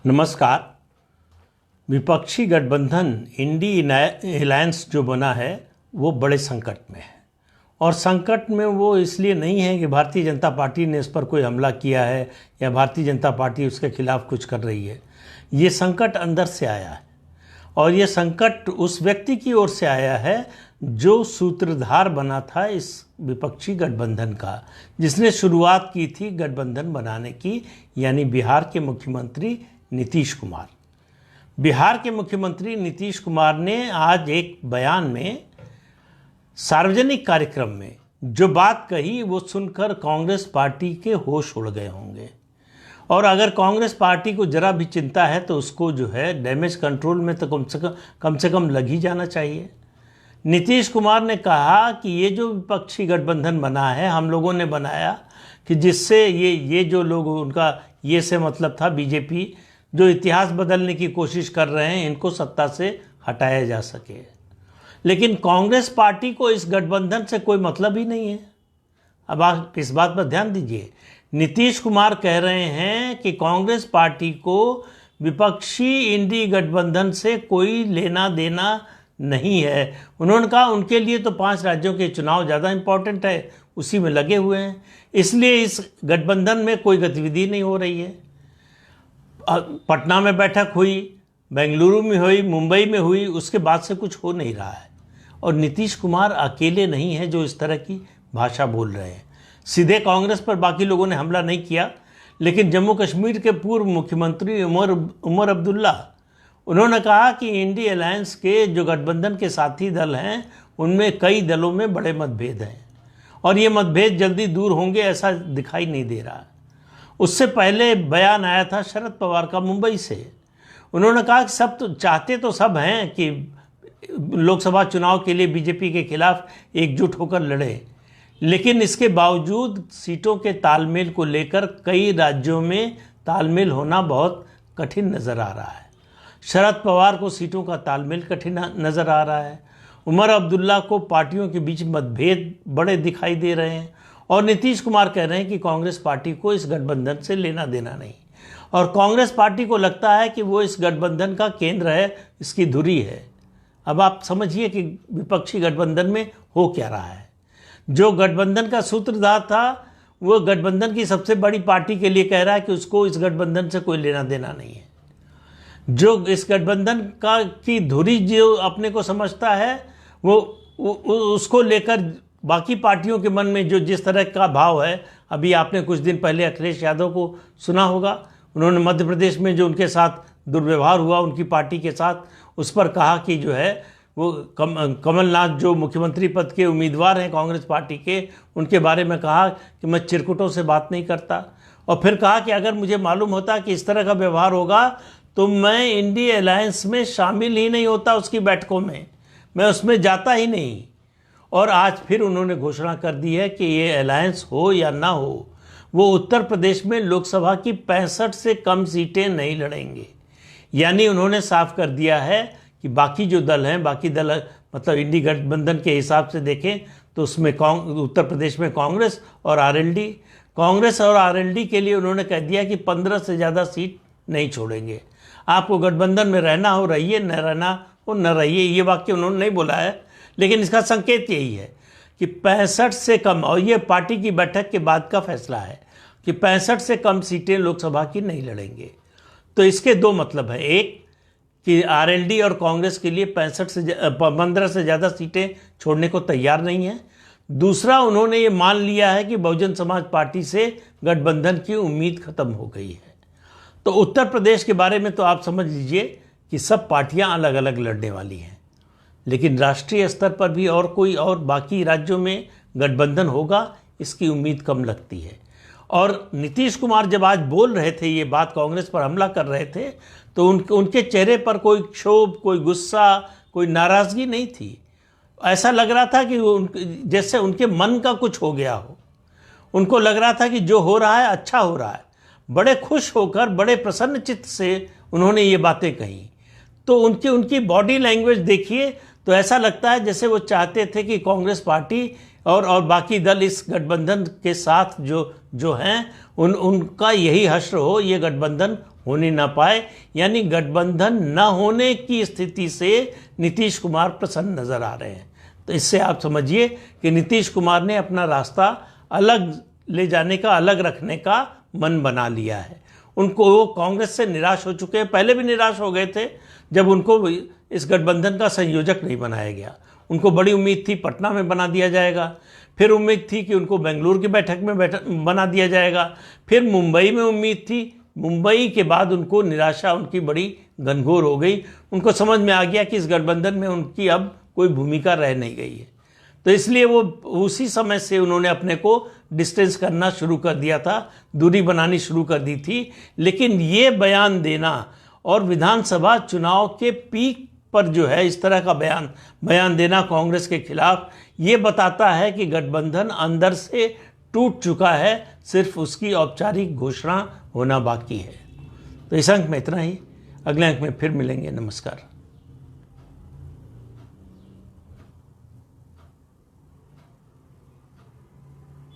नमस्कार। विपक्षी गठबंधन इंडी अलायंस जो बना है वो बड़े संकट में है, और संकट में वो इसलिए नहीं है कि भारतीय जनता पार्टी ने इस पर कोई हमला किया है या भारतीय जनता पार्टी उसके खिलाफ कुछ कर रही है। ये संकट अंदर से आया है, और ये संकट उस व्यक्ति की ओर से आया है जो सूत्रधार बना था इस विपक्षी गठबंधन का, जिसने शुरुआत की थी गठबंधन बनाने की, यानी बिहार के मुख्यमंत्री नीतीश कुमार। बिहार के मुख्यमंत्री नीतीश कुमार ने आज एक बयान में सार्वजनिक कार्यक्रम में जो बात कही वो सुनकर कांग्रेस पार्टी के होश उड़ गए होंगे, और अगर कांग्रेस पार्टी को जरा भी चिंता है तो उसको जो है डैमेज कंट्रोल में तो कम से कम लग ही जाना चाहिए। नीतीश कुमार ने कहा कि ये जो विपक्षी गठबंधन बना है हम लोगों ने बनाया कि जिससे ये जो लोग, उनका ये से मतलब था बीजेपी, जो इतिहास बदलने की कोशिश कर रहे हैं, इनको सत्ता से हटाया जा सके। लेकिन कांग्रेस पार्टी को इस गठबंधन से कोई मतलब ही नहीं है। अब आप इस बात पर ध्यान दीजिए। नीतीश कुमार कह रहे हैं कि कांग्रेस पार्टी को विपक्षी इंडी गठबंधन से कोई लेना देना नहीं है। उन्होंने कहा उनके लिए तो 5 राज्यों के चुनाव ज़्यादा इंपॉर्टेंट है, उसी में लगे हुए हैं, इसलिए इस गठबंधन में कोई गतिविधि नहीं हो रही है। पटना में बैठक हुई, बेंगलुरु में हुई, मुंबई में हुई, उसके बाद से कुछ हो नहीं रहा है। और नीतीश कुमार अकेले नहीं हैं जो इस तरह की भाषा बोल रहे हैं। सीधे कांग्रेस पर बाकी लोगों ने हमला नहीं किया, लेकिन जम्मू कश्मीर के पूर्व मुख्यमंत्री उमर अब्दुल्ला, उन्होंने कहा कि इंडी अलायंस के जो गठबंधन के साथी दल हैं उनमें कई दलों में बड़े मतभेद हैं, और ये मतभेद जल्दी दूर होंगे ऐसा दिखाई नहीं दे रहा। उससे पहले बयान आया था शरद पवार का मुंबई से। उन्होंने कहा कि सब तो चाहते तो सब हैं कि लोकसभा चुनाव के लिए बीजेपी के खिलाफ एकजुट होकर लड़े, लेकिन इसके बावजूद सीटों के तालमेल को लेकर कई राज्यों में तालमेल होना बहुत कठिन नज़र आ रहा है। शरद पवार को सीटों का तालमेल कठिन नज़र आ रहा है, उमर अब्दुल्ला को पार्टियों के बीच मतभेद बड़े दिखाई दे रहे हैं, और नीतीश कुमार कह रहे हैं कि कांग्रेस पार्टी को इस गठबंधन से लेना देना नहीं, और कांग्रेस पार्टी को लगता है कि वो इस गठबंधन का केंद्र है, इसकी धुरी है। अब आप समझिए कि विपक्षी गठबंधन में हो क्या रहा है। जो गठबंधन का सूत्रधार था वो गठबंधन की सबसे बड़ी पार्टी के लिए कह रहा है कि उसको इस गठबंधन से कोई लेना देना नहीं है। जो इस गठबंधन का की धुरी जो अपने को समझता है वो उसको लेकर बाकी पार्टियों के मन में जो जिस तरह का भाव है, अभी आपने कुछ दिन पहले अखिलेश यादव को सुना होगा, उन्होंने मध्य प्रदेश में जो उनके साथ दुर्व्यवहार हुआ उनकी पार्टी के साथ, उस पर कहा कि जो है वो कमलनाथ जो मुख्यमंत्री पद के उम्मीदवार हैं कांग्रेस पार्टी के, उनके बारे में कहा कि मैं चिरकुटों से बात नहीं करता, और फिर कहा कि अगर मुझे मालूम होता कि इस तरह का व्यवहार होगा तो मैं इंडी अलायंस में शामिल ही नहीं होता, उसकी बैठकों में मैं उसमें जाता ही नहीं। और आज फिर उन्होंने घोषणा कर दी है कि ये अलायंस हो या ना हो, वो उत्तर प्रदेश में लोकसभा की 65 से कम सीटें नहीं लड़ेंगे। यानी उन्होंने साफ कर दिया है कि बाकी जो दल हैं, बाकी दल मतलब इंडी गठबंधन के हिसाब से देखें तो उसमें उत्तर प्रदेश में कांग्रेस और आरएलडी के लिए उन्होंने कह दिया कि 15 से ज़्यादा सीट नहीं छोड़ेंगे। आपको गठबंधन में रहना हो रहिए, न रहना हो न रहिए। ये वाक्य उन्होंने नहीं बोला है, लेकिन इसका संकेत यही है कि 65 से कम, और ये पार्टी की बैठक के बाद का फैसला है कि 65 से कम सीटें लोकसभा की नहीं लड़ेंगे। तो इसके 2 मतलब हैं, एक कि आरएलडी और कांग्रेस के लिए 15 से ज़्यादा सीटें छोड़ने को तैयार नहीं है। दूसरा, उन्होंने ये मान लिया है कि बहुजन समाज पार्टी से गठबंधन की उम्मीद खत्म हो गई है। तो उत्तर प्रदेश के बारे में तो आप समझ लीजिए कि सब पार्टियां अलग अलग लड़ने वाली हैं, लेकिन राष्ट्रीय स्तर पर भी और बाकी राज्यों में गठबंधन होगा, इसकी उम्मीद कम लगती है। और नीतीश कुमार जब आज बोल रहे थे ये बात, कांग्रेस पर हमला कर रहे थे, तो उनके चेहरे पर कोई क्षोभ, कोई गुस्सा, कोई नाराज़गी नहीं थी। ऐसा लग रहा था कि जैसे उनके मन का कुछ हो गया हो। उनको लग रहा था कि जो हो रहा है अच्छा हो रहा है। बड़े खुश होकर, बड़े प्रसन्न चित्त से उन्होंने ये बातें कही। तो उनकी बॉडी लैंग्वेज देखिए तो ऐसा लगता है जैसे वो चाहते थे कि कांग्रेस पार्टी और बाकी दल इस गठबंधन के साथ जो हैं उनका यही हश्र हो, ये गठबंधन होने ना पाए, यानी गठबंधन न होने की स्थिति से नीतीश कुमार प्रसन्न नजर आ रहे हैं। तो इससे आप समझिए कि नीतीश कुमार ने अपना रास्ता अलग ले जाने का, अलग रखने का मन बना लिया है। उनको, वो कांग्रेस से निराश हो चुके हैं, पहले भी निराश हो गए थे जब उनको इस गठबंधन का संयोजक नहीं बनाया गया। उनको बड़ी उम्मीद थी पटना में बना दिया जाएगा, फिर उम्मीद थी कि उनको बेंगलुरु की बैठक में बना दिया जाएगा, फिर मुंबई में उम्मीद थी। मुंबई के बाद उनको निराशा उनकी बड़ी घनघोर हो गई। उनको समझ में आ गया कि इस गठबंधन में उनकी अब कोई भूमिका रह नहीं गई है। तो इसलिए वो उसी समय से उन्होंने अपने को डिस्टेंस करना शुरू कर दिया था, दूरी बनानी शुरू कर दी थी। लेकिन ये बयान देना और विधानसभा चुनाव के पीक पर जो है इस तरह का बयान देना कांग्रेस के खिलाफ, ये बताता है कि गठबंधन अंदर से टूट चुका है, सिर्फ उसकी औपचारिक घोषणा होना बाकी है। तो इस अंक में इतना ही, अगले अंक में फिर मिलेंगे। नमस्कार।